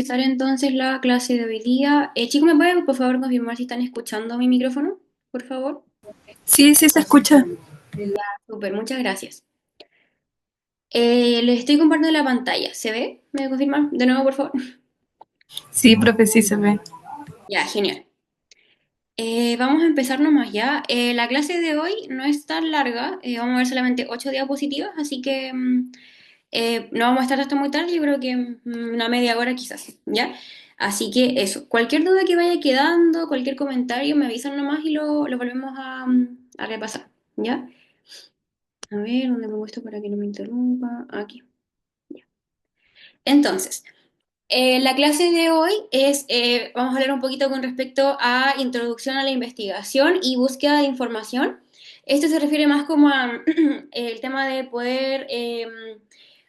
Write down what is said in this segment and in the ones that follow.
empezar entonces la clase de hoy día. Chicos, ¿me pueden por favor confirmar si están escuchando mi micrófono? Por favor. Sí, sí se escucha. Súper, muchas gracias. Les estoy compartiendo la pantalla. ¿Se ve? ¿Me confirman de nuevo, por favor? Sí, profe, sí se ve. Ya, genial. Vamos a empezar nomás ya. La clase de hoy no es tan larga. Vamos a ver solamente 8 diapositivas, así que no vamos a estar hasta muy tarde. Yo creo que una media hora quizás, ¿ya? Así que eso. Cualquier duda que vaya quedando, cualquier comentario, me avisan nomás y lo volvemos a repasar, ¿ya? A ver, ¿dónde pongo esto para que no me interrumpa? Aquí. Ya. Entonces, la clase de hoy es, vamos a hablar un poquito con respecto a introducción a la investigación y búsqueda de información. Esto se refiere más como a el tema de poder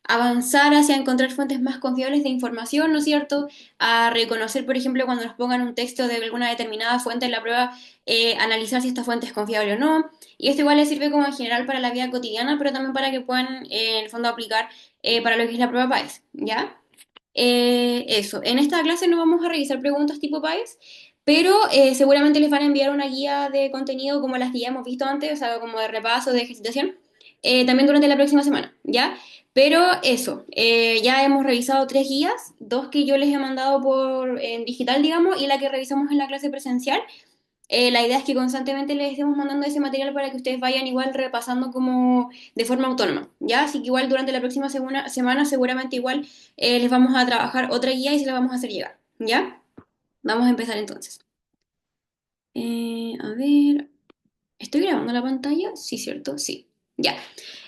avanzar hacia encontrar fuentes más confiables de información, ¿no es cierto? A reconocer, por ejemplo, cuando nos pongan un texto de alguna determinada fuente en la prueba, analizar si esta fuente es confiable o no. Y esto igual les sirve como en general para la vida cotidiana, pero también para que puedan, en el fondo, aplicar para lo que es la prueba PAES, ¿ya? Eso, en esta clase no vamos a revisar preguntas tipo PAES, pero seguramente les van a enviar una guía de contenido como las que ya hemos visto antes, o sea, como de repaso, de ejercitación, también durante la próxima semana, ¿ya? Pero eso, ya hemos revisado 3 guías, dos que yo les he mandado en digital, digamos, y la que revisamos en la clase presencial. La idea es que constantemente les estemos mandando ese material para que ustedes vayan igual repasando como de forma autónoma, ¿ya? Así que igual durante la próxima semana seguramente igual les vamos a trabajar otra guía y se la vamos a hacer llegar, ¿ya? Vamos a empezar entonces. A ver, ¿estoy grabando la pantalla? Sí, ¿cierto? Sí. Ya.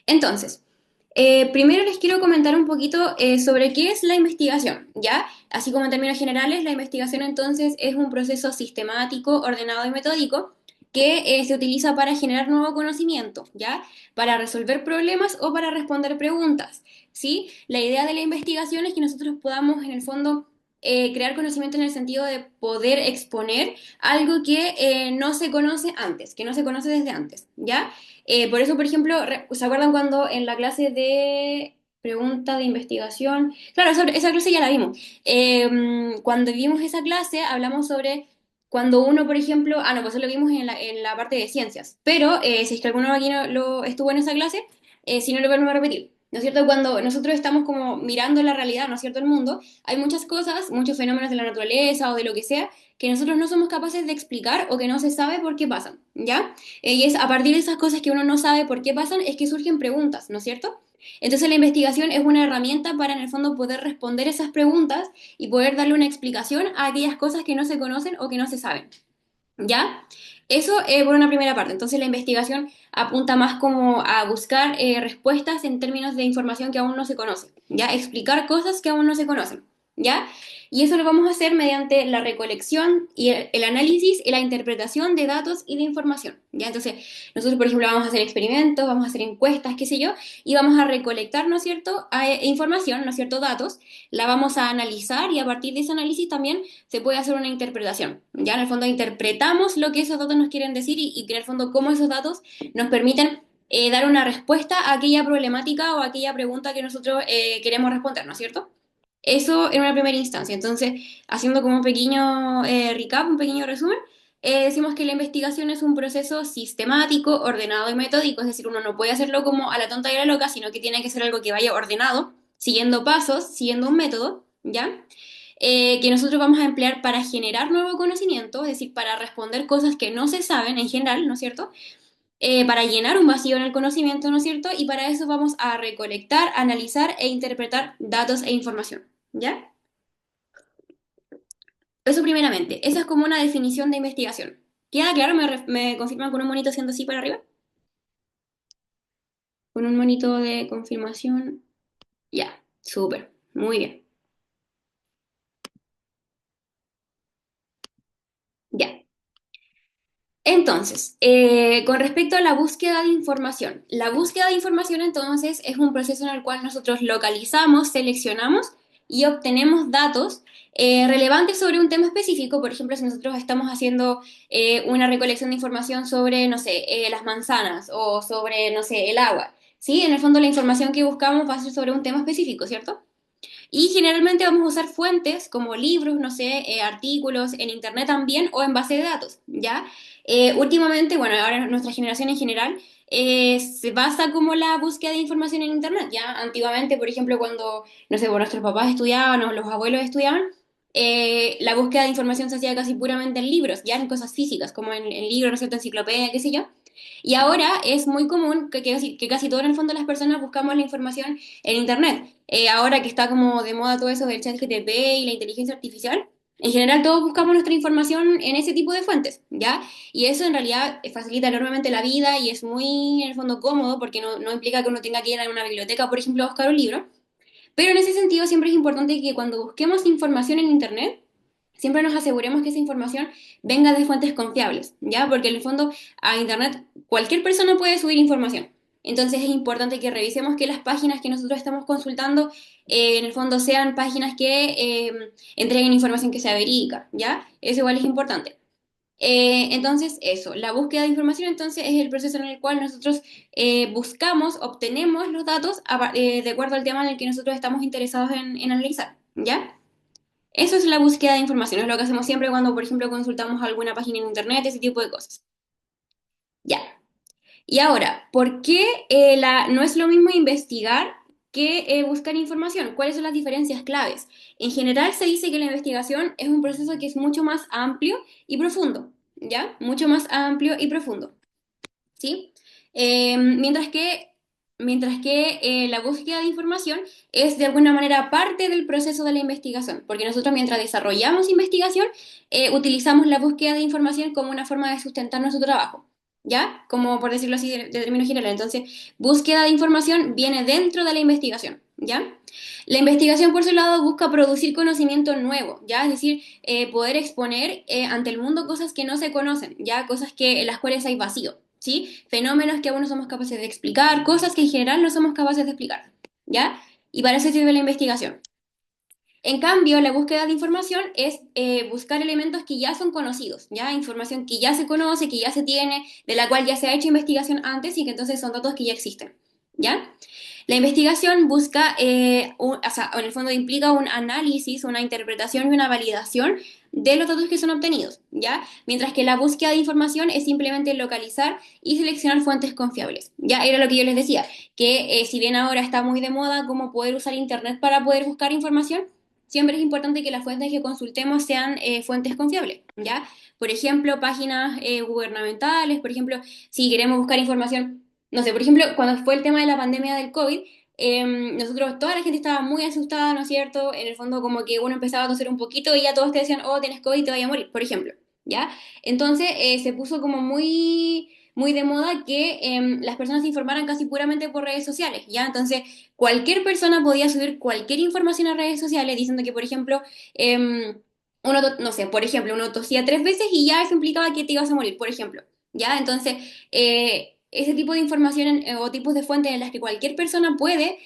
Entonces, primero les quiero comentar un poquito sobre qué es la investigación, ¿ya? Así como en términos generales, la investigación entonces es un proceso sistemático, ordenado y metódico que se utiliza para generar nuevo conocimiento, ¿ya? Para resolver problemas o para responder preguntas, ¿sí? La idea de la investigación es que nosotros podamos, en el fondo, crear conocimiento en el sentido de poder exponer algo que no se conoce antes, que no se conoce desde antes, ¿ya? Por eso, por ejemplo, ¿se acuerdan cuando en la clase de pregunta de investigación? Claro, esa clase ya la vimos. Cuando vimos esa clase, hablamos sobre cuando uno, por ejemplo, no, pues eso lo vimos en la parte de ciencias, pero si es que alguno aquí no lo estuvo en esa clase, si no lo vuelvo a repetir. ¿No es cierto? Cuando nosotros estamos como mirando la realidad, ¿no es cierto? El mundo, hay muchas cosas, muchos fenómenos de la naturaleza o de lo que sea, que nosotros no somos capaces de explicar o que no se sabe por qué pasan, ¿ya? Y es a partir de esas cosas que uno no sabe por qué pasan, es que surgen preguntas, ¿no es cierto? Entonces la investigación es una herramienta para en el fondo poder responder esas preguntas y poder darle una explicación a aquellas cosas que no se conocen o que no se saben, ¿ya? Eso por una primera parte. Entonces la investigación apunta más como a buscar respuestas en términos de información que aún no se conoce, ¿ya? Explicar cosas que aún no se conocen, ¿ya? Y eso lo vamos a hacer mediante la recolección y el análisis y la interpretación de datos y de información, ¿ya? Entonces, nosotros, por ejemplo, vamos a hacer experimentos, vamos a hacer encuestas, qué sé yo, y vamos a recolectar, ¿no es cierto?, información, ¿no es cierto?, datos, la vamos a analizar y a partir de ese análisis también se puede hacer una interpretación. Ya en el fondo interpretamos lo que esos datos nos quieren decir y que en el fondo cómo esos datos nos permiten dar una respuesta a aquella problemática o a aquella pregunta que nosotros queremos responder, ¿no es cierto? Eso en una primera instancia. Entonces, haciendo como un pequeño recap, un pequeño resumen, decimos que la investigación es un proceso sistemático, ordenado y metódico, es decir, uno no puede hacerlo como a la tonta y a la loca, sino que tiene que ser algo que vaya ordenado, siguiendo pasos, siguiendo un método, ¿ya? Que nosotros vamos a emplear para generar nuevo conocimiento, es decir, para responder cosas que no se saben en general, ¿no es cierto? Para llenar un vacío en el conocimiento, ¿no es cierto? Y para eso vamos a recolectar, analizar e interpretar datos e información, ¿ya? Eso primeramente, esa es como una definición de investigación. ¿Queda claro? ¿Me confirman con un monito haciendo así para arriba? Con un monito de confirmación. Ya, súper, muy bien. Ya. Entonces, con respecto a la búsqueda de información, la búsqueda de información entonces es un proceso en el cual nosotros localizamos, seleccionamos y obtenemos datos relevantes sobre un tema específico. Por ejemplo, si nosotros estamos haciendo una recolección de información sobre, no sé, las manzanas o sobre, no sé, el agua, ¿sí? En el fondo la información que buscamos va a ser sobre un tema específico, ¿cierto? Y generalmente vamos a usar fuentes como libros, no sé, artículos en internet también o en base de datos, ¿ya? Últimamente, bueno, ahora nuestra generación en general se basa como la búsqueda de información en internet, ¿ya? Antiguamente, por ejemplo, cuando, no sé, nuestros papás estudiaban o los abuelos estudiaban, la búsqueda de información se hacía casi puramente en libros, ya en cosas físicas, como en libros, ¿no es cierto?, enciclopedia, qué sé yo. Y ahora es muy común que casi todo en el fondo las personas buscamos la información en Internet. Ahora que está como de moda todo eso del chat GTP y la inteligencia artificial, en general todos buscamos nuestra información en ese tipo de fuentes, ¿ya? Y eso en realidad facilita enormemente la vida y es muy, en el fondo, cómodo porque no implica que uno tenga que ir a una biblioteca, por ejemplo, a buscar un libro. Pero en ese sentido siempre es importante que cuando busquemos información en Internet, siempre nos aseguremos que esa información venga de fuentes confiables, ¿ya? Porque en el fondo a Internet cualquier persona puede subir información. Entonces es importante que revisemos que las páginas que nosotros estamos consultando en el fondo sean páginas que entreguen información que sea verídica, ¿ya? Eso igual es importante. Entonces, eso, la búsqueda de información entonces es el proceso en el cual nosotros buscamos, obtenemos los datos de acuerdo al tema en el que nosotros estamos interesados en analizar, ¿ya? Eso es la búsqueda de información, es lo que hacemos siempre cuando, por ejemplo, consultamos alguna página en internet, ese tipo de cosas. Ya. Y ahora, ¿por qué no es lo mismo investigar que buscar información? ¿Cuáles son las diferencias claves? En general se dice que la investigación es un proceso que es mucho más amplio y profundo, ¿ya? Mucho más amplio y profundo. ¿Sí? Mientras que la búsqueda de información es de alguna manera parte del proceso de la investigación, porque nosotros mientras desarrollamos investigación, utilizamos la búsqueda de información como una forma de sustentar nuestro trabajo, ¿ya? Como por decirlo así de términos generales. Entonces, búsqueda de información viene dentro de la investigación, ¿ya? La investigación, por su lado, busca producir conocimiento nuevo, ¿ya? Es decir, poder exponer ante el mundo cosas que no se conocen, ¿ya? Cosas en las cuales hay vacío. ¿Sí? Fenómenos que aún no somos capaces de explicar, cosas que en general no somos capaces de explicar, ¿ya? Y para eso sirve la investigación. En cambio, la búsqueda de información es buscar elementos que ya son conocidos, ¿ya? Información que ya se conoce, que ya se tiene, de la cual ya se ha hecho investigación antes y que entonces son datos que ya existen, ¿ya? La investigación busca, o sea, en el fondo implica un análisis, una interpretación y una validación de los datos que son obtenidos, ¿ya? Mientras que la búsqueda de información es simplemente localizar y seleccionar fuentes confiables, ¿ya? Era lo que yo les decía, que si bien ahora está muy de moda cómo poder usar Internet para poder buscar información, siempre es importante que las fuentes que consultemos sean fuentes confiables, ¿ya? Por ejemplo, páginas gubernamentales, por ejemplo, si queremos buscar información, no sé, por ejemplo, cuando fue el tema de la pandemia del COVID, nosotros, toda la gente estaba muy asustada, ¿no es cierto? En el fondo, como que uno empezaba a toser un poquito y ya todos te decían, oh, tienes COVID y te vaya a morir, por ejemplo, ¿ya? Entonces, se puso como muy de moda que las personas se informaran casi puramente por redes sociales, ¿ya? Entonces, cualquier persona podía subir cualquier información a redes sociales diciendo que, por ejemplo, no sé, por ejemplo, uno tosía 3 veces y ya eso implicaba que te ibas a morir, por ejemplo, ¿ya? Entonces, ese tipo de información o tipos de fuentes en las que cualquier persona puede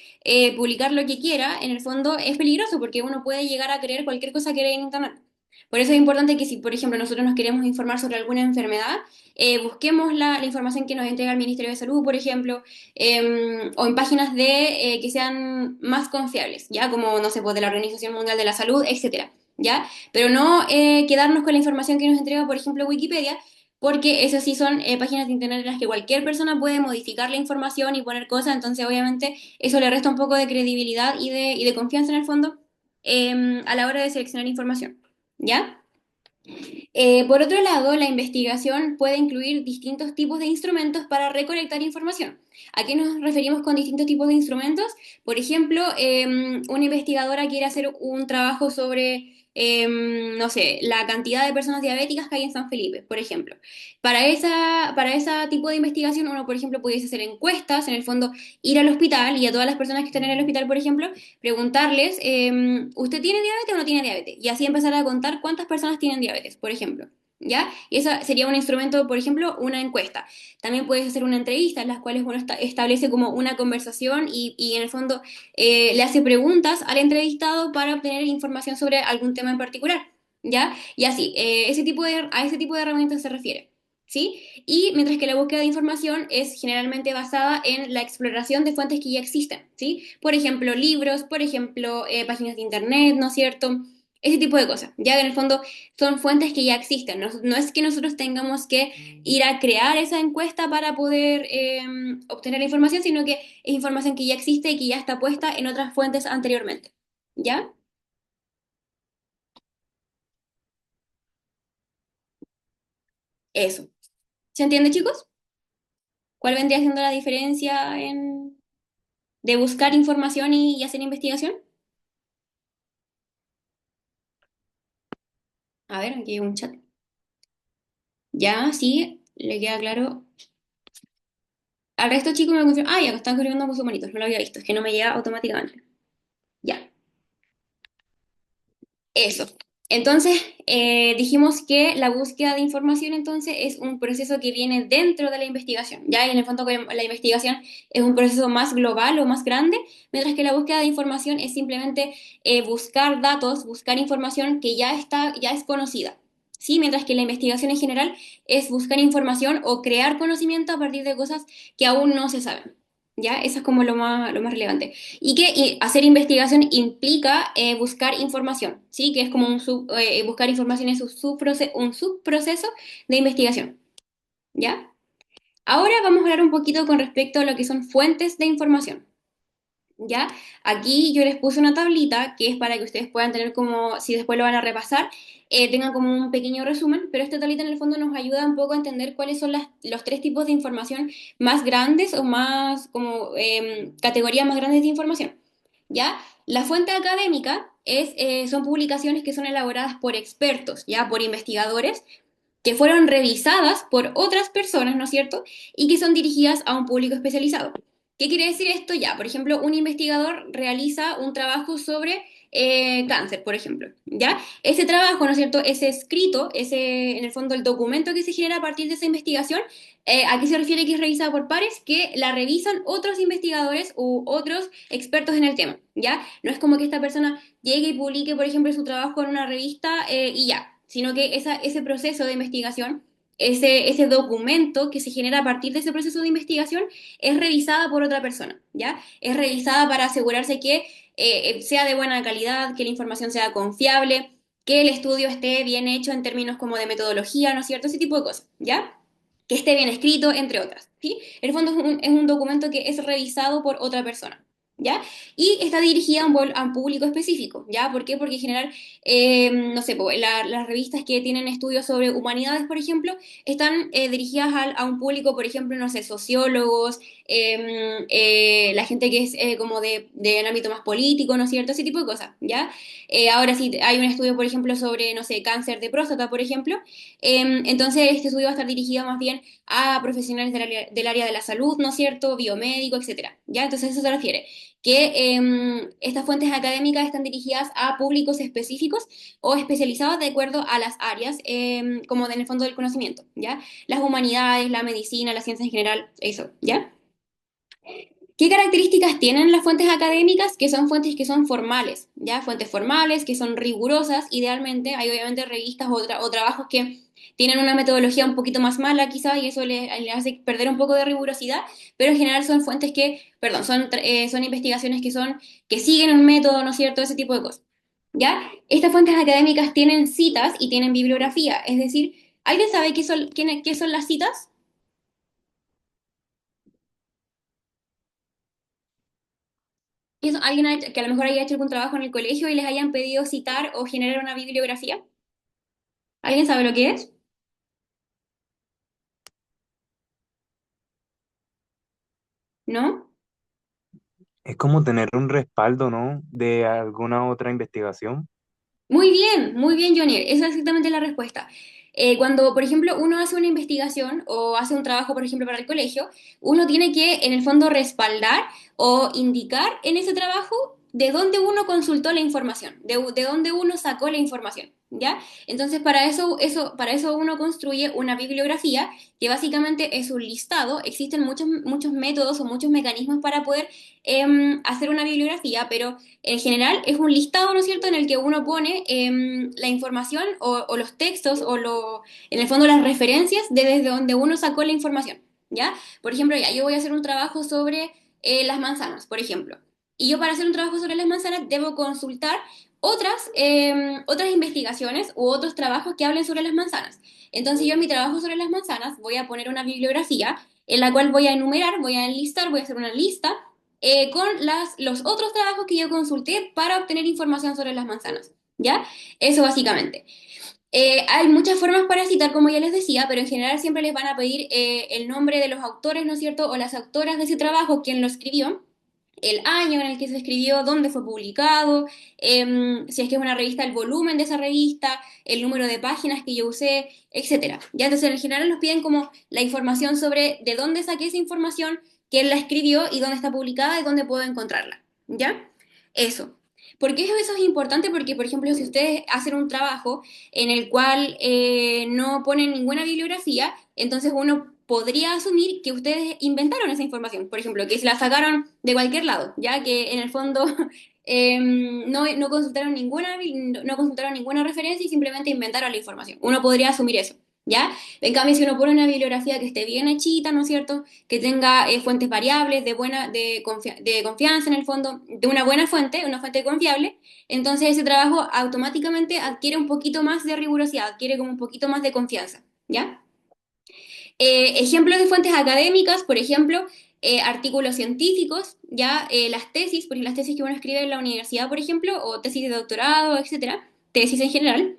publicar lo que quiera, en el fondo es peligroso porque uno puede llegar a creer cualquier cosa que lee en Internet. Por eso es importante que si, por ejemplo, nosotros nos queremos informar sobre alguna enfermedad, busquemos la información que nos entrega el Ministerio de Salud, por ejemplo, o en páginas que sean más confiables, ¿ya? Como, no sé, pues de la Organización Mundial de la Salud, etcétera, ¿ya? Pero no quedarnos con la información que nos entrega, por ejemplo, Wikipedia, porque esas sí son páginas de internet en las que cualquier persona puede modificar la información y poner cosas, entonces obviamente eso le resta un poco de credibilidad y de confianza en el fondo a la hora de seleccionar información, ¿ya? Por otro lado, la investigación puede incluir distintos tipos de instrumentos para recolectar información. ¿A qué nos referimos con distintos tipos de instrumentos? Por ejemplo, una investigadora quiere hacer un trabajo sobre, no sé, la cantidad de personas diabéticas que hay en San Felipe, por ejemplo. Para ese tipo de investigación, uno, por ejemplo, pudiese hacer encuestas, en el fondo, ir al hospital y a todas las personas que están en el hospital, por ejemplo, preguntarles, ¿usted tiene diabetes o no tiene diabetes? Y así empezar a contar cuántas personas tienen diabetes, por ejemplo. ¿Ya? Y eso sería un instrumento, por ejemplo, una encuesta. También puedes hacer una entrevista en las cuales uno establece como una conversación y en el fondo le hace preguntas al entrevistado para obtener información sobre algún tema en particular. ¿Ya? Y así, a ese tipo de herramientas se refiere. ¿sí? Y mientras que la búsqueda de información es generalmente basada en la exploración de fuentes que ya existen, ¿sí? Por ejemplo, libros, por ejemplo, páginas de internet, ¿no es cierto? Ese tipo de cosas. Ya en el fondo son fuentes que ya existen. No, no es que nosotros tengamos que ir a crear esa encuesta para poder obtener la información, sino que es información que ya existe y que ya está puesta en otras fuentes anteriormente. ¿Ya? Eso. ¿Se entiende, chicos? ¿Cuál vendría siendo la diferencia de buscar información y hacer investigación? A ver, aquí hay un chat. Ya, sí, le queda claro. Al resto, chicos, me confirman. Ah, ya, que están escribiendo con sus manitos. No lo había visto, es que no me llega automáticamente. Ya. Eso. Entonces, dijimos que la búsqueda de información entonces es un proceso que viene dentro de la investigación, ¿ya? Y en el fondo que la investigación es un proceso más global o más grande, mientras que la búsqueda de información es simplemente buscar datos, buscar información que ya está, ya es conocida, ¿sí? Mientras que la investigación en general es buscar información o crear conocimiento a partir de cosas que aún no se saben, ¿ya? Eso es como lo más relevante. Y que hacer investigación implica buscar información, ¿sí? Que es como buscar información es un subproceso de investigación, ¿ya? Ahora vamos a hablar un poquito con respecto a lo que son fuentes de información. ¿Ya? Aquí yo les puse una tablita que es para que ustedes puedan tener como, si después lo van a repasar, tengan como un pequeño resumen, pero esta tablita en el fondo nos ayuda un poco a entender cuáles son los tres tipos de información más grandes o más como categorías más grandes de información. ¿Ya? La fuente académica son publicaciones que son elaboradas por expertos, ¿ya? Por investigadores que fueron revisadas por otras personas, ¿no es cierto? Y que son dirigidas a un público especializado. ¿Qué quiere decir esto? Ya, por ejemplo, un investigador realiza un trabajo sobre cáncer, por ejemplo, ¿ya? Ese trabajo, ¿no es cierto? Ese escrito, en el fondo, el documento que se genera a partir de esa investigación, ¿a qué se refiere que es revisada por pares? Que la revisan otros investigadores u otros expertos en el tema, ¿ya? No es como que esta persona llegue y publique, por ejemplo, su trabajo en una revista y ya, sino que ese proceso de investigación, ese documento que se genera a partir de ese proceso de investigación, es revisada por otra persona, ¿ya? Es revisada para asegurarse que sea de buena calidad, que la información sea confiable, que el estudio esté bien hecho en términos como de metodología, ¿no es cierto? Ese tipo de cosas, ¿ya? Que esté bien escrito, entre otras, ¿sí? En el fondo es un documento que es revisado por otra persona, ¿ya? Y está dirigida a un público específico, ¿ya? ¿Por qué? Porque en general, no sé, las revistas que tienen estudios sobre humanidades, por ejemplo, están dirigidas a un público, por ejemplo, no sé, sociólogos, la gente que es como del ámbito más político, ¿no es cierto? Ese tipo de cosas, ¿ya? Ahora sí, hay un estudio, por ejemplo, sobre, no sé, cáncer de próstata, por ejemplo. Entonces, este estudio va a estar dirigido más bien a profesionales del área de la salud, ¿no es cierto? Biomédico, etcétera, ¿ya? Entonces, eso se refiere. Que estas fuentes académicas están dirigidas a públicos específicos o especializados de acuerdo a las áreas, como en el fondo del conocimiento, ¿ya? Las humanidades, la medicina, la ciencia en general, eso, ¿ya? ¿Qué características tienen las fuentes académicas? Que son fuentes que son formales, ¿ya? Fuentes formales, que son rigurosas, idealmente. Hay obviamente revistas o trabajos que tienen una metodología un poquito más mala quizás y eso le hace perder un poco de rigurosidad, pero en general son fuentes perdón, son investigaciones que siguen un método, ¿no es cierto? Ese tipo de cosas, ¿ya? Estas fuentes académicas tienen citas y tienen bibliografía, es decir, ¿alguien sabe qué son las citas? ¿Alguien que a lo mejor haya hecho algún trabajo en el colegio y les hayan pedido citar o generar una bibliografía? ¿Alguien sabe lo que es? ¿No? Es como tener un respaldo, ¿no? De alguna otra investigación. Muy bien, Johnny. Esa es exactamente la respuesta. Cuando, por ejemplo, uno hace una investigación o hace un trabajo, por ejemplo, para el colegio, uno tiene que, en el fondo, respaldar o indicar en ese trabajo de dónde uno consultó la información, de dónde uno sacó la información. ¿ya? Entonces, para eso uno construye una bibliografía que básicamente es un listado. Existen muchos métodos o muchos mecanismos para poder hacer una bibliografía, pero en general es un listado, ¿no es cierto?, en el que uno pone la información o los textos en el fondo las referencias de desde donde uno sacó la información, ¿ya? Por ejemplo, ya, yo voy a hacer un trabajo sobre las manzanas, por ejemplo. Y yo para hacer un trabajo sobre las manzanas debo consultar otras investigaciones u otros trabajos que hablen sobre las manzanas. Entonces yo en mi trabajo sobre las manzanas voy a poner una bibliografía en la cual voy a enumerar, voy a enlistar, voy a hacer una lista con los otros trabajos que yo consulté para obtener información sobre las manzanas. ¿Ya? Eso básicamente. Hay muchas formas para citar, como ya les decía, pero en general siempre les van a pedir el nombre de los autores, ¿no es cierto? O las autoras de ese trabajo, quién lo escribió, el año en el que se escribió, dónde fue publicado, si es que es una revista, el volumen de esa revista, el número de páginas que yo usé, etcétera. Ya entonces en general nos piden como la información sobre de dónde saqué esa información, quién la escribió y dónde está publicada y dónde puedo encontrarla. ¿Ya? Eso. ¿Por qué eso es importante? Porque, por ejemplo, si ustedes hacen un trabajo en el cual no ponen ninguna bibliografía, entonces uno podría asumir que ustedes inventaron esa información, por ejemplo, que se la sacaron de cualquier lado, ya que en el fondo no consultaron no consultaron ninguna referencia y simplemente inventaron la información. Uno podría asumir eso, ¿ya? En cambio, si uno pone una bibliografía que esté bien hechita, ¿no es cierto? Que tenga fuentes variables, de confianza en el fondo, de una buena fuente, una fuente confiable, entonces ese trabajo automáticamente adquiere un poquito más de rigurosidad, adquiere como un poquito más de confianza, ¿ya? Ejemplos de fuentes académicas, por ejemplo, artículos científicos, ya las tesis, porque las tesis que uno escribe en la universidad, por ejemplo, o tesis de doctorado, etcétera, tesis en general,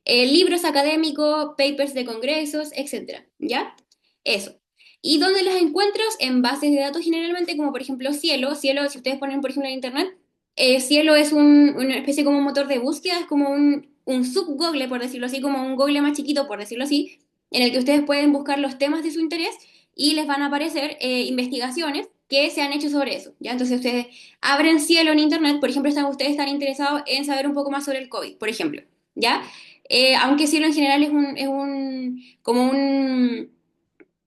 libros académicos, papers de congresos, etcétera, ¿ya? Eso. ¿Y dónde las encuentro? En bases de datos generalmente, como por ejemplo Cielo. Cielo, si ustedes ponen, por ejemplo, en internet, Cielo es una especie como un motor de búsqueda, es como un sub-Google, por decirlo así, como un Google más chiquito, por decirlo así, en el que ustedes pueden buscar los temas de su interés y les van a aparecer investigaciones que se han hecho sobre eso, ¿ya? Entonces ustedes abren Cielo en internet, por ejemplo, ustedes están interesados en saber un poco más sobre el COVID, por ejemplo, ¿ya? Aunque Cielo en general como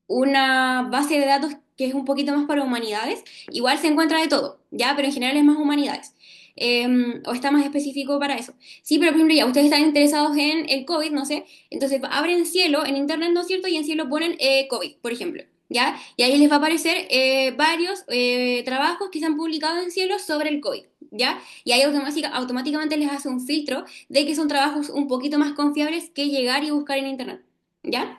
una base de datos que es un poquito más para humanidades, igual se encuentra de todo, ¿ya? Pero en general es más humanidades. O está más específico para eso. Sí, pero por ejemplo, ya ustedes están interesados en el COVID, no sé, entonces abren Cielo en internet, ¿no es cierto? Y en Cielo ponen COVID, por ejemplo, ¿ya? Y ahí les va a aparecer varios trabajos que se han publicado en Cielo sobre el COVID, ¿ya? Y ahí automáticamente les hace un filtro de que son trabajos un poquito más confiables que llegar y buscar en internet, ¿ya?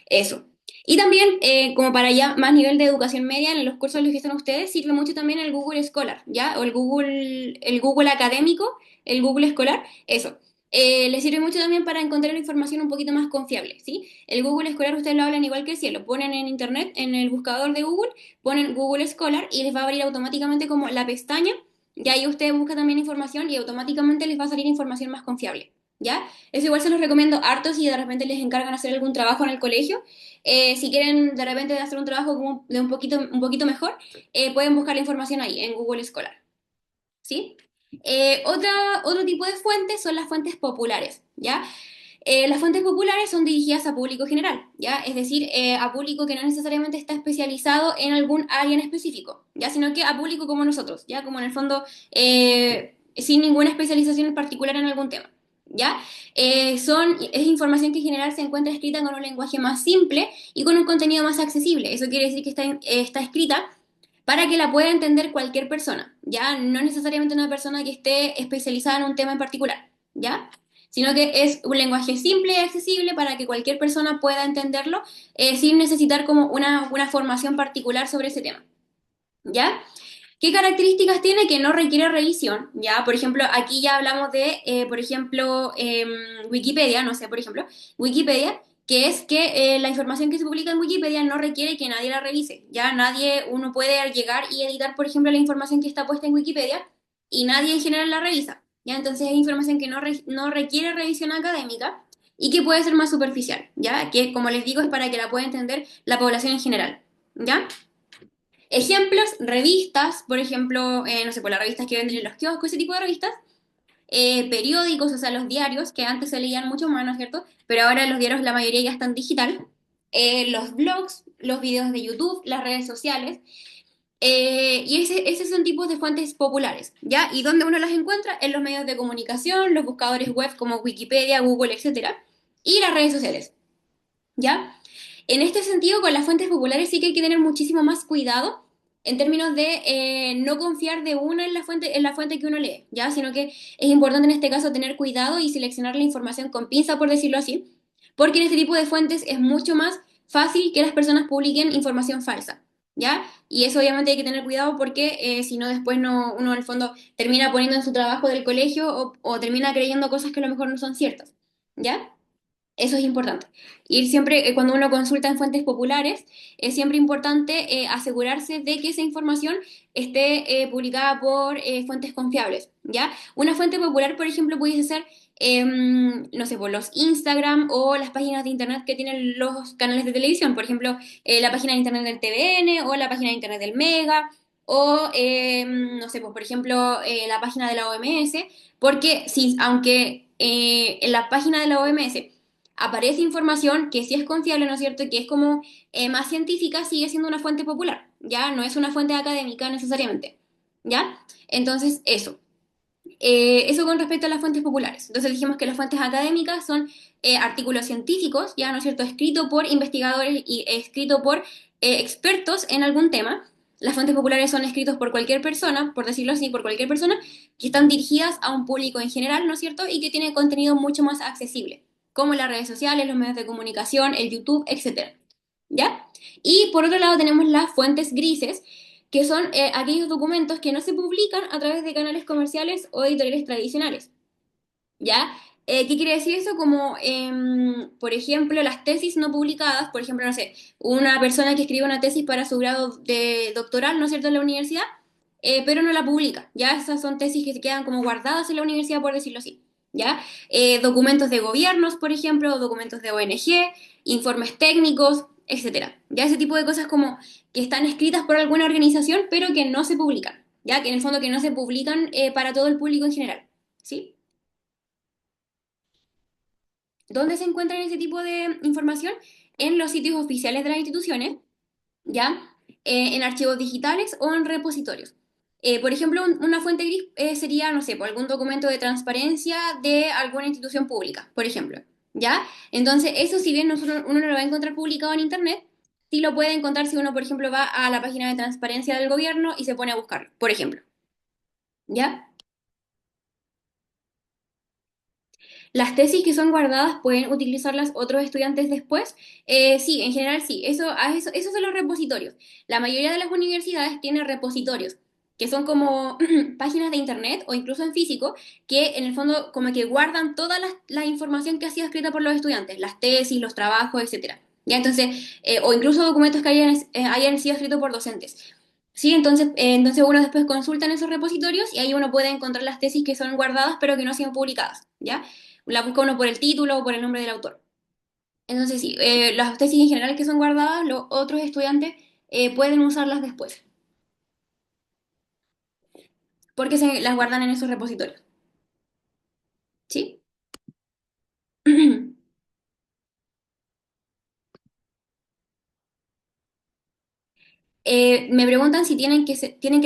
Eso. Y también, como para ya más nivel de educación media, en los cursos en los que están ustedes, sirve mucho también el Google Scholar, ¿ya? O el Google académico, el Google Escolar, eso. Les sirve mucho también para encontrar información un poquito más confiable, ¿sí? El Google Escolar ustedes lo hablan igual que el cielo, ponen en internet, en el buscador de Google, ponen Google Scholar y les va a abrir automáticamente como la pestaña, y ahí ustedes buscan también información y automáticamente les va a salir información más confiable, ¿ya? Eso igual se los recomiendo harto si de repente les encargan hacer algún trabajo en el colegio. Si quieren de repente hacer un trabajo como de un poquito mejor, pueden buscar la información ahí en Google Scholar, ¿sí? Otro tipo de fuentes son las fuentes populares, ¿ya? Las fuentes populares son dirigidas a público general, ¿ya? Es decir, a público que no necesariamente está especializado en algún área en específico, ¿ya? Sino que a público como nosotros, ¿ya? Como en el fondo, sin ninguna especialización en particular en algún tema, ¿ya? Es información que en general se encuentra escrita con un lenguaje más simple y con un contenido más accesible. Eso quiere decir que está escrita para que la pueda entender cualquier persona, ¿ya? No necesariamente una persona que esté especializada en un tema en particular, ¿ya? Sino que es un lenguaje simple y accesible para que cualquier persona pueda entenderlo sin necesitar como una formación particular sobre ese tema, ¿ya? ¿Qué características tiene? Que no requiere revisión, ¿ya? Por ejemplo, aquí ya hablamos de, por ejemplo, Wikipedia, no sé, por ejemplo, Wikipedia, que es que la información que se publica en Wikipedia no requiere que nadie la revise, ¿ya? Uno puede llegar y editar, por ejemplo, la información que está puesta en Wikipedia y nadie en general la revisa, ¿ya? Entonces es información que no requiere revisión académica y que puede ser más superficial, ¿ya? Que, como les digo, es para que la pueda entender la población en general, ¿ya? Ejemplos, revistas, por ejemplo, no sé, por las revistas que venden en los kioscos, ese tipo de revistas, periódicos, o sea, los diarios, que antes se leían mucho más, ¿no es cierto? Pero ahora los diarios, la mayoría ya están digital. Los blogs, los videos de YouTube, las redes sociales. Y ese son tipos de fuentes populares, ¿ya? ¿Y dónde uno las encuentra? En los medios de comunicación, los buscadores web como Wikipedia, Google, etcétera, y las redes sociales, ¿ya? En este sentido, con las fuentes populares sí que hay que tener muchísimo más cuidado en términos de no confiar de una en la fuente que uno lee, ¿ya? Sino que es importante en este caso tener cuidado y seleccionar la información con pinza, por decirlo así, porque en este tipo de fuentes es mucho más fácil que las personas publiquen información falsa, ¿ya? Y eso obviamente hay que tener cuidado porque si no después no, uno en el fondo termina poniendo en su trabajo del colegio o termina creyendo cosas que a lo mejor no son ciertas, ¿ya? Eso es importante. Ir siempre, cuando uno consulta en fuentes populares, es siempre importante asegurarse de que esa información esté publicada por fuentes confiables, ¿ya? Una fuente popular, por ejemplo, pudiese ser, no sé, por los Instagram o las páginas de internet que tienen los canales de televisión, por ejemplo, la página de internet del TVN o la página de internet del Mega o, no sé, pues, por ejemplo, la página de la OMS, porque si, aunque en la página de la OMS aparece información que sí es confiable, ¿no es cierto? Que es como más científica, sigue siendo una fuente popular, ¿ya? No es una fuente académica necesariamente, ¿ya? Entonces, eso. Eso con respecto a las fuentes populares. Entonces dijimos que las fuentes académicas son artículos científicos, ¿ya? ¿No es cierto? Escrito por investigadores y escrito por expertos en algún tema. Las fuentes populares son escritos por cualquier persona, por decirlo así, por cualquier persona, que están dirigidas a un público en general, ¿no es cierto? Y que tiene contenido mucho más accesible, como las redes sociales, los medios de comunicación, el YouTube, etcétera. ¿Ya? Y por otro lado tenemos las fuentes grises, que son aquellos documentos que no se publican a través de canales comerciales o editoriales tradicionales. ¿Ya? ¿Qué quiere decir eso? Como, por ejemplo, las tesis no publicadas, por ejemplo, no sé, una persona que escribe una tesis para su grado de doctoral, ¿no es cierto?, en la universidad, pero no la publica, ¿ya? Esas son tesis que se quedan como guardadas en la universidad, por decirlo así, ¿ya? Documentos de gobiernos, por ejemplo, documentos de ONG, informes técnicos, etcétera. Ya ese tipo de cosas como que están escritas por alguna organización, pero que no se publican, ¿ya? Que en el fondo que no se publican para todo el público en general, ¿sí? ¿Dónde se encuentran ese tipo de información? En los sitios oficiales de las instituciones, ¿ya? En archivos digitales o en repositorios. Por ejemplo, una fuente gris sería, no sé, por algún documento de transparencia de alguna institución pública, por ejemplo, ¿ya? Entonces, eso si bien uno no lo va a encontrar publicado en Internet, sí lo puede encontrar si uno, por ejemplo, va a la página de transparencia del gobierno y se pone a buscarlo, por ejemplo, ¿ya? Las tesis que son guardadas pueden utilizarlas otros estudiantes después. Sí, en general sí. Esos son los repositorios. La mayoría de las universidades tienen repositorios, que son como páginas de internet o incluso en físico, que en el fondo como que guardan toda la información que ha sido escrita por los estudiantes, las tesis, los trabajos, etcétera. Ya, entonces, o incluso documentos que hayan sido escritos por docentes. Sí, entonces uno después consulta en esos repositorios y ahí uno puede encontrar las tesis que son guardadas pero que no han sido publicadas, ¿ya? La busca uno por el título o por el nombre del autor. Entonces, sí, las tesis en general que son guardadas, los otros estudiantes pueden usarlas después, porque se las guardan en esos repositorios. ¿Sí? Me preguntan si tienen que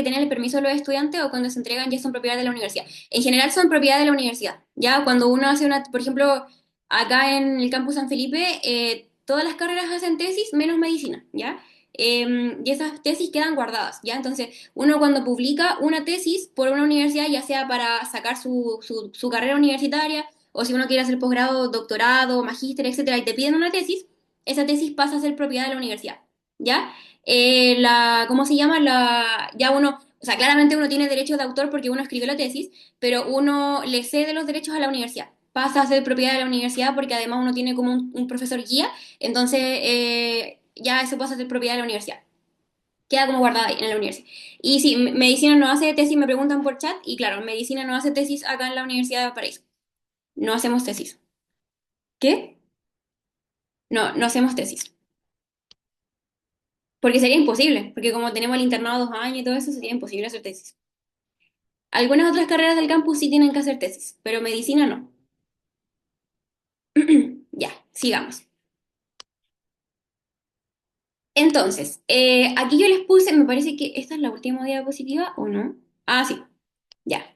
tener el permiso de los estudiantes o cuando se entregan ya son propiedad de la universidad. En general son propiedad de la universidad. Ya cuando uno hace por ejemplo, acá en el campus San Felipe, todas las carreras hacen tesis menos medicina, ¿ya? Y esas tesis quedan guardadas, ¿ya? Entonces, uno cuando publica una tesis por una universidad, ya sea para sacar su carrera universitaria o si uno quiere hacer posgrado, doctorado, magíster, etcétera, y te piden una tesis, esa tesis pasa a ser propiedad de la universidad, ¿ya? ¿Cómo se llama? Ya uno, o sea, claramente uno tiene derechos de autor porque uno escribió la tesis, pero uno le cede los derechos a la universidad. Pasa a ser propiedad de la universidad porque además uno tiene como un profesor guía, entonces ya eso pasa a ser propiedad de la universidad. Queda como guardada ahí en la universidad. Y sí, medicina no hace tesis, me preguntan por chat, y claro, medicina no hace tesis acá en la Universidad de Valparaíso. No hacemos tesis. ¿Qué? No, no hacemos tesis. Porque sería imposible, porque como tenemos el internado 2 años y todo eso, sería imposible hacer tesis. Algunas otras carreras del campus sí tienen que hacer tesis, pero medicina no. Ya, sigamos. Entonces, aquí yo les puse, me parece que esta es la última diapositiva, ¿o no? Ah, sí, ya.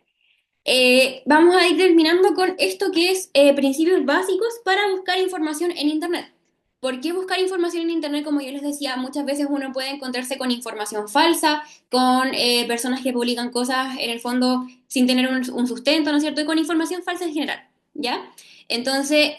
Vamos a ir terminando con esto que es principios básicos para buscar información en Internet. ¿Por qué buscar información en Internet? Como yo les decía, muchas veces uno puede encontrarse con información falsa, con personas que publican cosas en el fondo sin tener un sustento, ¿no es cierto? Y con información falsa en general, ¿ya? Entonces,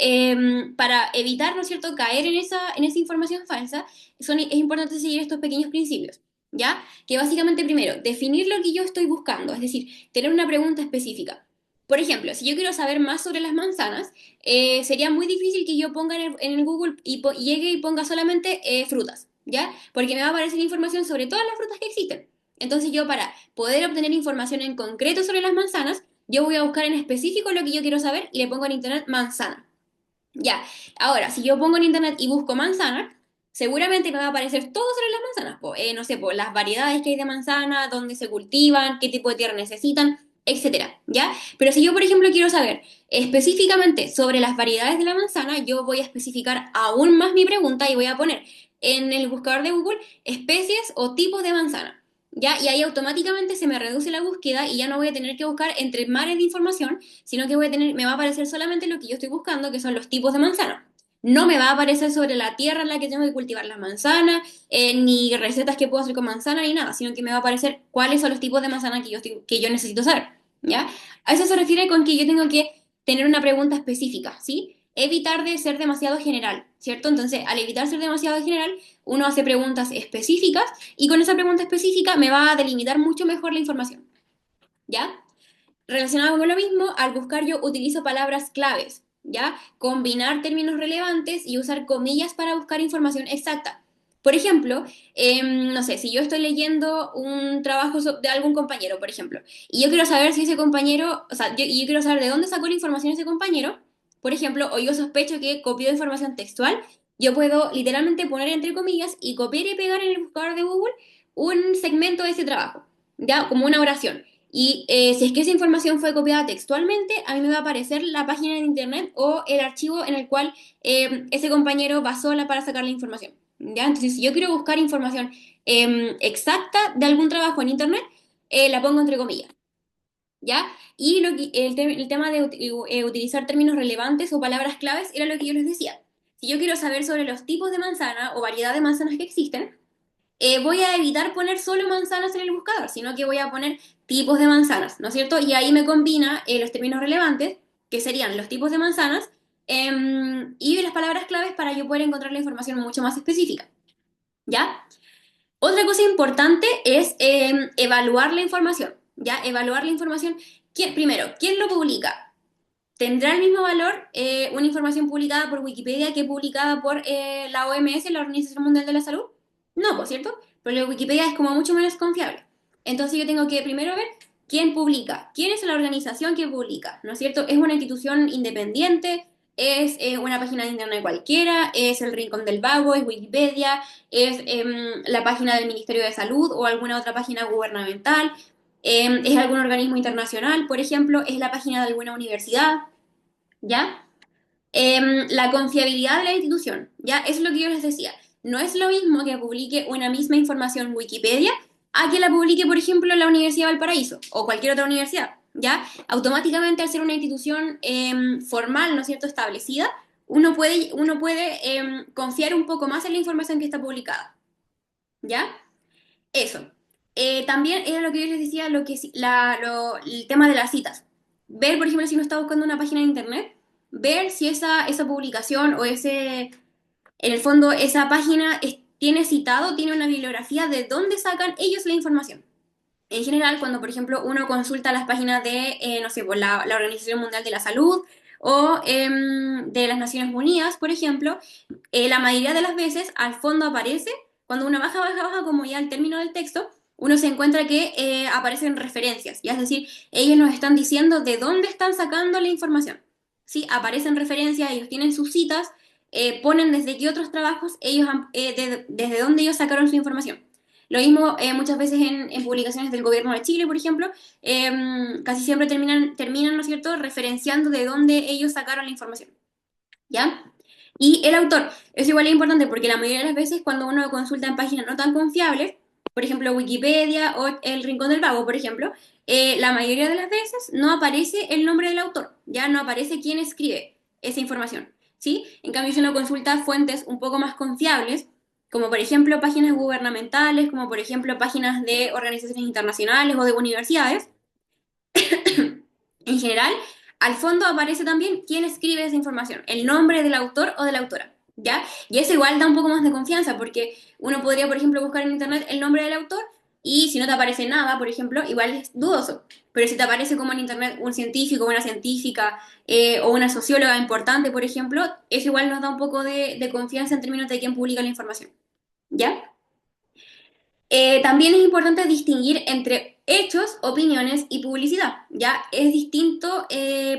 para evitar, ¿no es cierto?, caer en esa información falsa, es importante seguir estos pequeños principios, ¿ya? Que básicamente, primero, definir lo que yo estoy buscando, es decir, tener una pregunta específica. Por ejemplo, si yo quiero saber más sobre las manzanas, sería muy difícil que yo ponga en el Google y llegue y ponga solamente frutas, ¿ya? Porque me va a aparecer información sobre todas las frutas que existen. Entonces yo para poder obtener información en concreto sobre las manzanas, yo voy a buscar en específico lo que yo quiero saber y le pongo en internet manzana. Ya, ahora, si yo pongo en internet y busco manzana, seguramente me va a aparecer todo sobre las manzanas. No sé, las variedades que hay de manzana, dónde se cultivan, qué tipo de tierra necesitan, etcétera, ¿ya? Pero si yo, por ejemplo, quiero saber específicamente sobre las variedades de la manzana, yo voy a especificar aún más mi pregunta y voy a poner en el buscador de Google especies o tipos de manzana. ¿Ya? Y ahí automáticamente se me reduce la búsqueda y ya no voy a tener que buscar entre mares de información, sino que me va a aparecer solamente lo que yo estoy buscando, que son los tipos de manzana. No me va a aparecer sobre la tierra en la que tengo que cultivar las manzanas, ni recetas que puedo hacer con manzana, ni nada, sino que me va a aparecer cuáles son los tipos de manzana que yo necesito saber, ¿ya? A eso se refiere con que yo tengo que tener una pregunta específica, ¿sí? Evitar de ser demasiado general, ¿cierto? Entonces, al evitar ser demasiado general, uno hace preguntas específicas y con esa pregunta específica me va a delimitar mucho mejor la información, ¿ya? Relacionado con lo mismo, al buscar yo utilizo palabras claves, ¿ya? Combinar términos relevantes y usar comillas para buscar información exacta. Por ejemplo, no sé, si yo estoy leyendo un trabajo de algún compañero, por ejemplo, y yo quiero saber si ese compañero, o sea, yo quiero saber de dónde sacó la información ese compañero, por ejemplo, o yo sospecho que copió información textual, yo puedo literalmente poner entre comillas y copiar y pegar en el buscador de Google un segmento de ese trabajo, ¿ya? Como una oración. Y si es que esa información fue copiada textualmente, a mí me va a aparecer la página de internet o el archivo en el cual ese compañero basó para sacar la información. ¿Ya? Entonces, si yo quiero buscar información exacta de algún trabajo en internet, la pongo entre comillas. ¿Ya? Y el tema de utilizar términos relevantes o palabras claves era lo que yo les decía. Si yo quiero saber sobre los tipos de manzana o variedad de manzanas que existen, voy a evitar poner solo manzanas en el buscador, sino que voy a poner tipos de manzanas, ¿no es cierto? Y ahí me combina los términos relevantes, que serían los tipos de manzanas, y las palabras claves para yo poder encontrar la información mucho más específica, ¿ya? Otra cosa importante es evaluar la información, ¿ya? Evaluar la información. Primero, ¿quién lo publica? ¿Tendrá el mismo valor una información publicada por Wikipedia que publicada por la OMS, la Organización Mundial de la Salud? No, por cierto, pero la Wikipedia es como mucho menos confiable. Entonces yo tengo que primero ver quién publica, quién es la organización que publica, ¿no es cierto? ¿Es una institución independiente? ¿Es una página de internet cualquiera? ¿Es el Rincón del Vago? ¿Es Wikipedia? ¿Es la página del Ministerio de Salud o alguna otra página gubernamental? ¿Es algún organismo internacional, por ejemplo? ¿Es la página de alguna universidad? ¿Ya? La confiabilidad de la institución, ¿ya? Eso es lo que yo les decía. No es lo mismo que publique una misma información en Wikipedia a que la publique, por ejemplo, la Universidad de Valparaíso o cualquier otra universidad, ¿ya? Automáticamente, al ser una institución formal, ¿no es cierto?, establecida, uno puede confiar un poco más en la información que está publicada, ¿ya? Eso. También era lo que yo les decía, el tema de las citas. Ver, por ejemplo, si uno está buscando una página de internet, ver si esa publicación o en el fondo, esa página tiene citado, tiene una bibliografía de dónde sacan ellos la información. En general, cuando, por ejemplo, uno consulta las páginas de, no sé, pues la Organización Mundial de la Salud o de las Naciones Unidas, por ejemplo, la mayoría de las veces al fondo aparece, cuando uno baja, baja, baja, como ya al término del texto, uno se encuentra que aparecen referencias, ya es decir, ellos nos están diciendo de dónde están sacando la información. ¿Sí? Aparecen referencias, ellos tienen sus citas, ponen desde qué otros trabajos desde dónde ellos sacaron su información. Lo mismo muchas veces en publicaciones del gobierno de Chile, por ejemplo, casi siempre terminan, ¿no es cierto?, referenciando de dónde ellos sacaron la información, ¿ya? Y el autor, es igual es importante porque la mayoría de las veces cuando uno consulta en páginas no tan confiables, por ejemplo Wikipedia o el Rincón del Vago, por ejemplo, la mayoría de las veces no aparece el nombre del autor, ya no aparece quién escribe esa información, ¿sí? En cambio, si uno consulta fuentes un poco más confiables, como por ejemplo páginas gubernamentales, como por ejemplo páginas de organizaciones internacionales o de universidades, en general, al fondo aparece también quién escribe esa información, el nombre del autor o de la autora, ¿ya? Y eso igual da un poco más de confianza, porque uno podría, por ejemplo, buscar en internet el nombre del autor y si no te aparece nada, por ejemplo, igual es dudoso. Pero si te aparece como en internet un científico, una científica o una socióloga importante, por ejemplo, eso igual nos da un poco de confianza en términos de quién publica la información, ¿ya? También es importante distinguir entre hechos, opiniones y publicidad. Ya es distinto,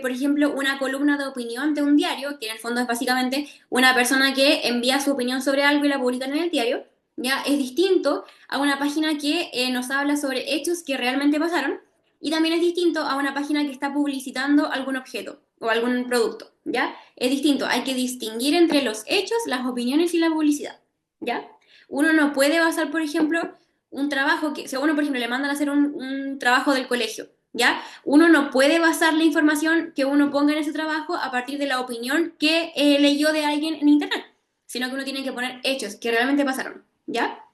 por ejemplo, una columna de opinión de un diario, que en el fondo es básicamente una persona que envía su opinión sobre algo y la publica en el diario. Ya es distinto a una página que nos habla sobre hechos que realmente pasaron. Y también es distinto a una página que está publicitando algún objeto o algún producto. ¿Ya? Es distinto. Hay que distinguir entre los hechos, las opiniones y la publicidad. ¿Ya? Uno no puede basar, por ejemplo, un trabajo que, si a uno, por ejemplo, le mandan a hacer un trabajo del colegio, ¿ya? Uno no puede basar la información que uno ponga en ese trabajo a partir de la opinión que leyó de alguien en internet, sino que uno tiene que poner hechos que realmente pasaron, ¿ya?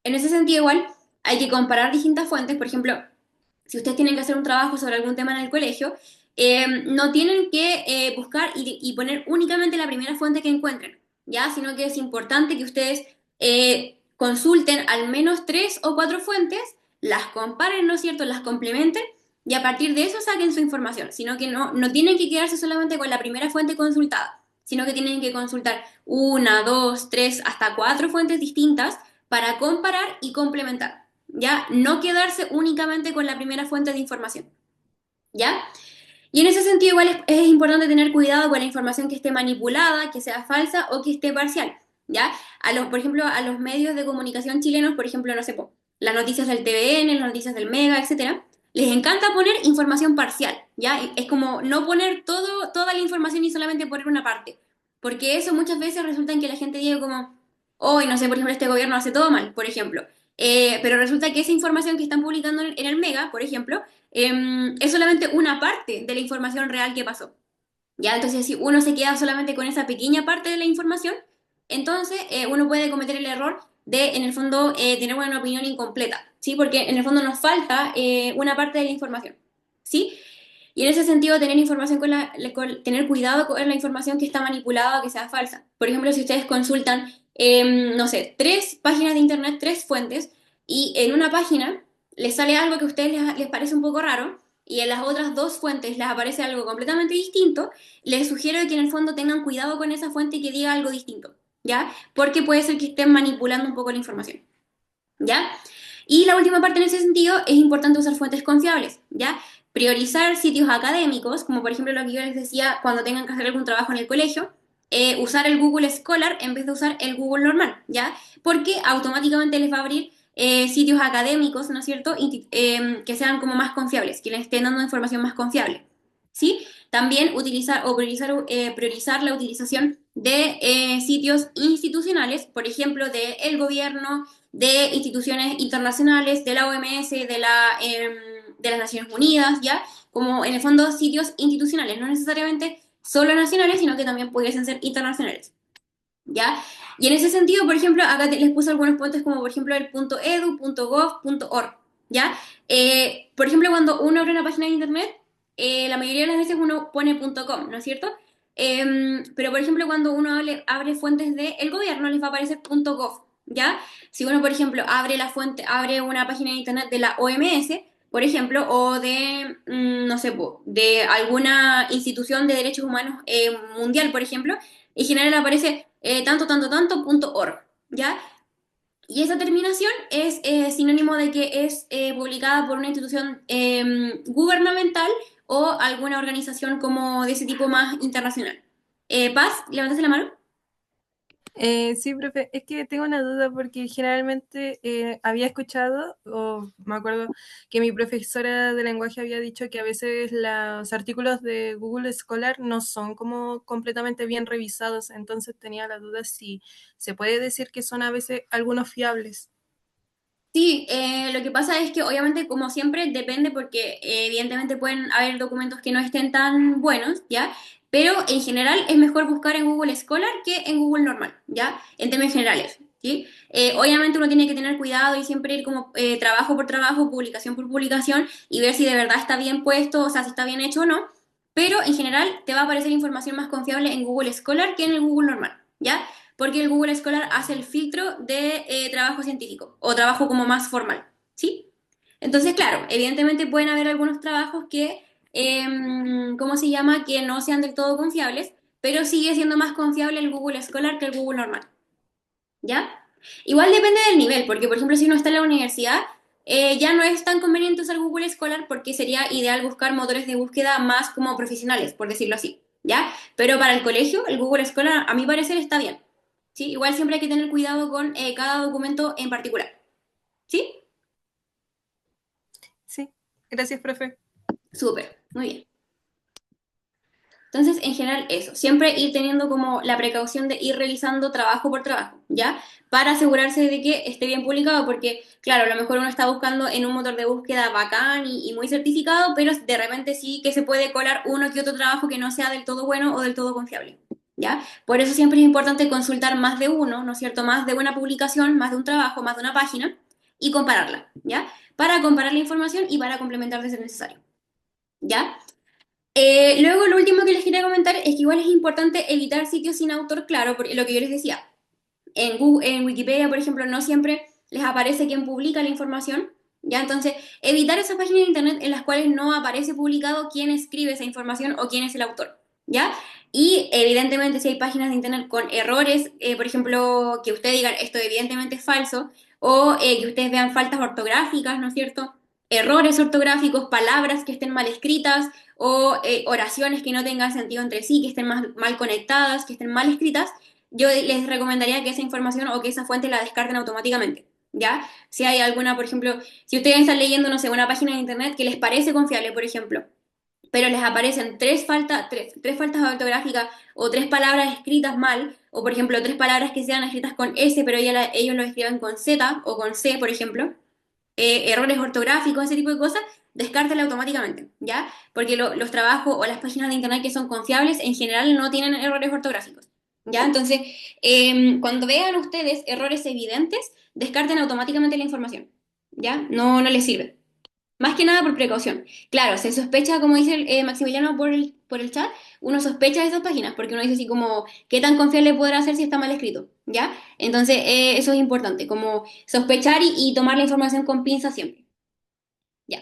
En ese sentido, igual, hay que comparar distintas fuentes, por ejemplo, si ustedes tienen que hacer un trabajo sobre algún tema en el colegio, no tienen que buscar y poner únicamente la primera fuente que encuentren, ¿ya? Sino que es importante que ustedes consulten al menos tres o cuatro fuentes, las comparen, ¿no es cierto?, las complementen y a partir de eso saquen su información, sino que no tienen que quedarse solamente con la primera fuente consultada, sino que tienen que consultar una, dos, tres, hasta cuatro fuentes distintas para comparar y complementar. ¿Ya? No quedarse únicamente con la primera fuente de información, ¿ya? Y en ese sentido igual es importante tener cuidado con la información que esté manipulada, que sea falsa o que esté parcial, ¿ya? Por ejemplo, a los medios de comunicación chilenos, por ejemplo, no sé, las noticias del TVN, las noticias del Mega, etcétera, les encanta poner información parcial, ¿ya? Es como no poner toda la información y solamente poner una parte, porque eso muchas veces resulta en que la gente diga como, hoy, no sé, por ejemplo, este gobierno hace todo mal, por ejemplo. Pero resulta que esa información que están publicando en el Mega, por ejemplo, es solamente una parte de la información real que pasó. ¿Ya? Entonces, si uno se queda solamente con esa pequeña parte de la información, entonces uno puede cometer el error de, en el fondo, tener una opinión incompleta, ¿sí? Porque en el fondo nos falta una parte de la información, ¿sí? Y en ese sentido, tener información tener cuidado con la información que está manipulada o que sea falsa. Por ejemplo, si ustedes consultan, no sé, tres páginas de internet, tres fuentes, y en una página les sale algo que a ustedes les parece un poco raro, y en las otras dos fuentes les aparece algo completamente distinto, les sugiero que en el fondo tengan cuidado con esa fuente y que diga algo distinto, ¿ya? Porque puede ser que estén manipulando un poco la información, ¿ya? Y la última parte en ese sentido es importante usar fuentes confiables, ¿ya? Priorizar sitios académicos, como por ejemplo lo que yo les decía cuando tengan que hacer algún trabajo en el colegio, usar el Google Scholar en vez de usar el Google normal, ¿ya? Porque automáticamente les va a abrir sitios académicos, ¿no es cierto?, que sean como más confiables, que les estén dando información más confiable, ¿sí? También priorizar la utilización de sitios institucionales, por ejemplo, del gobierno, de instituciones internacionales, de la OMS, de las Naciones Unidas, ¿ya? Como en el fondo sitios institucionales, no necesariamente solo nacionales, sino que también pudiesen ser internacionales, ¿ya? Y en ese sentido, por ejemplo, acá les puse algunos puntos como por ejemplo el .edu, .gov, .org, ¿ya? Por ejemplo, cuando uno abre una página de internet, la mayoría de las veces uno pone .com, ¿no es cierto? Pero por ejemplo, cuando uno abre fuentes del gobierno, les va a aparecer .gov, ¿ya? Si uno, por ejemplo, abre una página de internet de la OMS, por ejemplo, o de, no sé, de alguna institución de derechos humanos mundial, por ejemplo, en general aparece tanto.org, ¿ya? Y esa terminación es sinónimo de que es publicada por una institución gubernamental o alguna organización como de ese tipo más internacional. Paz, levantaste la mano. Sí, profe, es que tengo una duda porque generalmente había escuchado, o me acuerdo que mi profesora de lenguaje había dicho que a veces los artículos de Google Scholar no son como completamente bien revisados, entonces tenía la duda si se puede decir que son a veces algunos fiables. Sí, lo que pasa es que obviamente, como siempre, depende porque evidentemente pueden haber documentos que no estén tan buenos, ¿ya? Pero en general es mejor buscar en Google Scholar que en Google normal, ¿ya? En términos generales, ¿sí? Obviamente uno tiene que tener cuidado y siempre ir como trabajo por trabajo, publicación por publicación y ver si de verdad está bien puesto, o sea, si está bien hecho o no. Pero en general te va a aparecer información más confiable en Google Scholar que en el Google normal, ¿ya? Porque el Google Scholar hace el filtro de trabajo científico o trabajo como más formal, ¿sí? Entonces, claro, evidentemente pueden haber algunos trabajos que, ¿cómo se llama?, que no sean del todo confiables, pero sigue siendo más confiable el Google Scholar que el Google normal, ¿ya? Igual depende del nivel, porque por ejemplo si uno está en la universidad, ya no es tan conveniente usar Google Scholar porque sería ideal buscar motores de búsqueda más como profesionales, por decirlo así, ¿ya? Pero para el colegio, el Google Scholar, a mi parecer, está bien, ¿sí? Igual siempre hay que tener cuidado con cada documento en particular, ¿sí? Sí, gracias, profe. Súper, muy bien. Entonces, en general, eso. Siempre ir teniendo como la precaución de ir realizando trabajo por trabajo, ¿ya? Para asegurarse de que esté bien publicado, porque, claro, a lo mejor uno está buscando en un motor de búsqueda bacán y muy certificado, pero de repente sí que se puede colar uno que otro trabajo que no sea del todo bueno o del todo confiable, ¿ya? Por eso siempre es importante consultar más de uno, ¿no es cierto? Más de una publicación, más de un trabajo, más de una página y compararla, ¿ya? Para comparar la información y para complementar de ser necesario, ¿ya? Luego, lo último que les quería comentar es que igual es importante evitar sitios sin autor claro, porque lo que yo les decía, en Google, en Wikipedia, por ejemplo, no siempre les aparece quién publica la información, ¿ya? Entonces, evitar esas páginas de internet en las cuales no aparece publicado quién escribe esa información o quién es el autor, ¿ya? Y evidentemente si hay páginas de internet con errores, por ejemplo, que ustedes digan esto evidentemente es falso, o que ustedes vean faltas ortográficas, ¿no es cierto? Errores ortográficos, palabras que estén mal escritas o oraciones que no tengan sentido entre sí, que estén mal conectadas, que estén mal escritas, yo les recomendaría que esa información o que esa fuente la descarten automáticamente, ¿ya? Si hay alguna, por ejemplo, si ustedes están leyendo, no sé, una página de internet que les parece confiable, por ejemplo, pero les aparecen tres faltas ortográficas o tres palabras escritas mal, o por ejemplo, tres palabras que sean escritas con S, pero ellos lo escriban con Z o con C, por ejemplo, errores ortográficos, ese tipo de cosas, descártela automáticamente, ¿ya? Porque los trabajos o las páginas de internet que son confiables en general no tienen errores ortográficos, ¿ya? Entonces, cuando vean ustedes errores evidentes, descarten automáticamente la información, ¿ya? No, no les sirve. Más que nada por precaución. Claro, se sospecha, como dice Maximiliano por el chat, uno sospecha de esas páginas, porque uno dice así como, ¿qué tan confiable podrá ser si está mal escrito? ¿Ya? Entonces, eso es importante, como sospechar y tomar la información con pinza siempre. ¿Ya?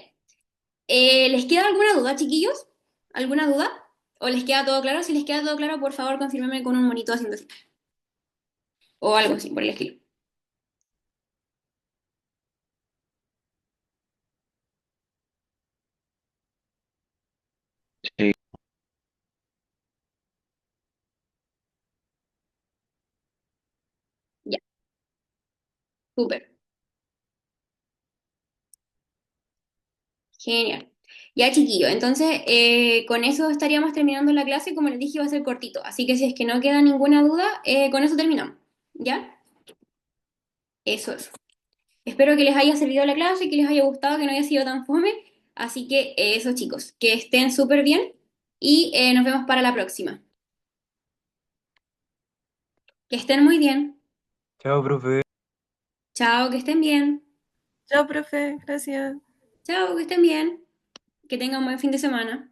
¿Les queda alguna duda, chiquillos? ¿Alguna duda? ¿O les queda todo claro? Si les queda todo claro, por favor, confírmenme con un monito haciendo así. O algo así, por el estilo. Sí. Ya, súper. Genial. Ya, chiquillo, entonces con eso estaríamos terminando la clase. Como les dije, va a ser cortito. Así que si es que no queda ninguna duda, con eso terminamos. ¿Ya? Eso es. Espero que les haya servido la clase, que les haya gustado, que no haya sido tan fome. Así que eso, chicos, que estén súper bien y nos vemos para la próxima. Que estén muy bien. Chao, profe. Chao, que estén bien. Chao, profe, gracias. Chao, que estén bien. Que tengan un buen fin de semana.